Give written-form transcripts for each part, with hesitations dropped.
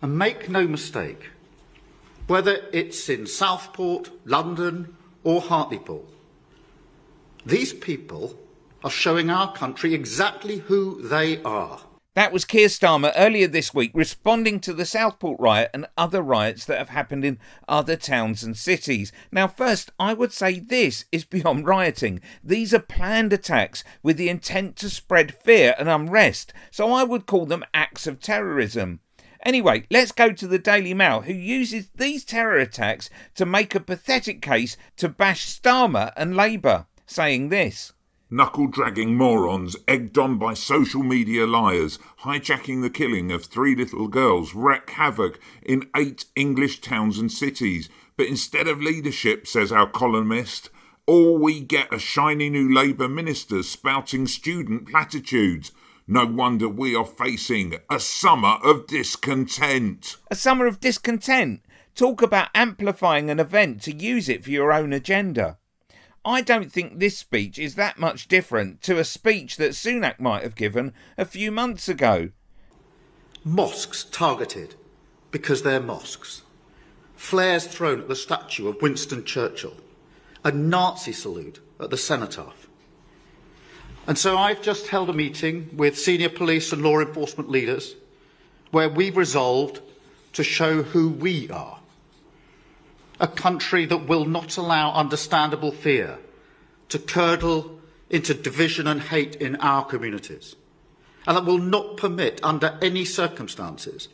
And make no mistake, whether it's in Southport, London or Hartlepool, these people are showing our country exactly who they are. That was Keir Starmer earlier this week responding to the Southport riot and other riots that have happened in other towns and cities. Now first, I would say this is beyond rioting. These are planned attacks with the intent to spread fear and unrest, so I would call them acts of terrorism. Anyway, let's go to the Daily Mail, who uses these terror attacks to make a pathetic case to bash Starmer and Labour, saying this: Knuckle-dragging morons, egged on by social media liars, hijacking the killing of 3 little girls, wreak havoc in 8 English towns and cities. But instead of leadership, says our columnist, all we get are shiny new Labour ministers spouting student platitudes. No wonder we are facing a summer of discontent. A summer of discontent? Talk about amplifying an event to use it for your own agenda. I don't think this speech is that much different to a speech that Sunak might have given a few months ago. Mosques targeted because they're mosques. Flares thrown at the statue of Winston Churchill. A Nazi salute at the cenotaph. And so I've just held a meeting with senior police and law enforcement leaders where we've resolved to show who we are. A country that will not allow understandable fear to curdle into division and hate in our communities, and that will not permit, under any circumstances,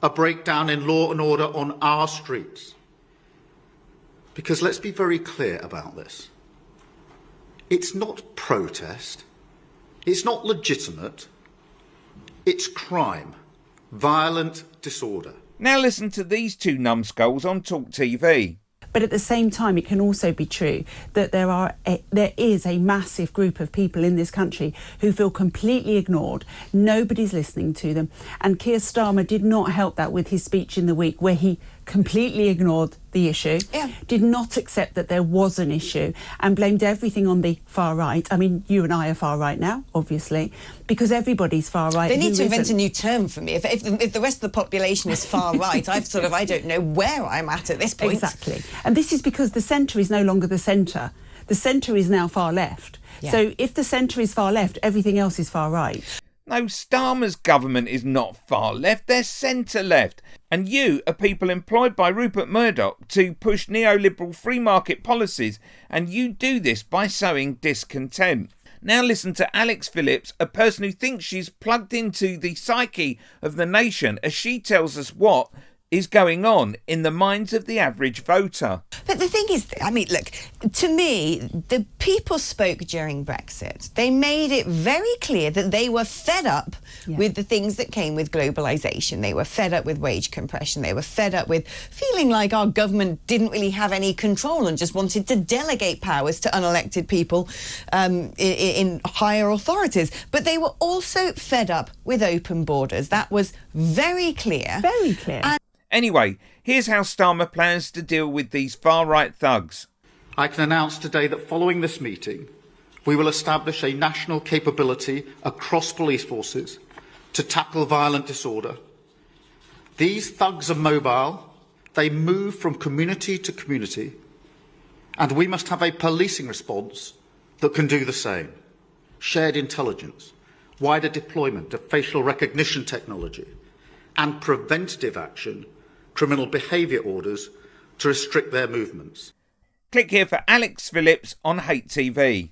a breakdown in law and order on our streets. Because let's be very clear about this. It's not protest, it's not legitimate, it's crime, violent disorder. Now listen to these two numbskulls on Talk TV. But at the same time, it can also be true that there is a massive group of people in this country who feel completely ignored. Nobody's listening to them. And Keir Starmer did not help that with his speech in the week, where he completely ignored the issue, did not accept that there was an issue, and blamed everything on the far right. I mean, you and I are far right now, obviously, because everybody's far right. They need to invent a new term for me. If the rest of the population is far right, I don't know where I'm at this point. Exactly. And this is because the centre is no longer the centre. The centre is now far left. Yeah. So if the centre is far left, everything else is far right. No, Starmer's government is not far left, they're centre left. And you are people employed by Rupert Murdoch to push neoliberal free market policies, and you do this by sowing discontent. Now listen to Alex Phillips, a person who thinks she's plugged into the psyche of the nation, as she tells us what is going on in the minds of the average voter. But the thing is, I mean, look, to me, the people spoke during Brexit. They made it very clear that they were fed up with the things that came with globalisation. They were fed up with wage compression. They were fed up with feeling like our government didn't really have any control and just wanted to delegate powers to unelected people in higher authorities. But they were also fed up with open borders. That was very clear. Very clear. Anyway, here's how Starmer plans to deal with these far-right thugs. I can announce today that following this meeting, we will establish a national capability across police forces to tackle violent disorder. These thugs are mobile, they move from community to community, and we must have a policing response that can do the same. Shared intelligence, wider deployment of facial recognition technology, and preventative action, criminal behaviour orders to restrict their movements. Click here for Alex Phillips on Hate TV.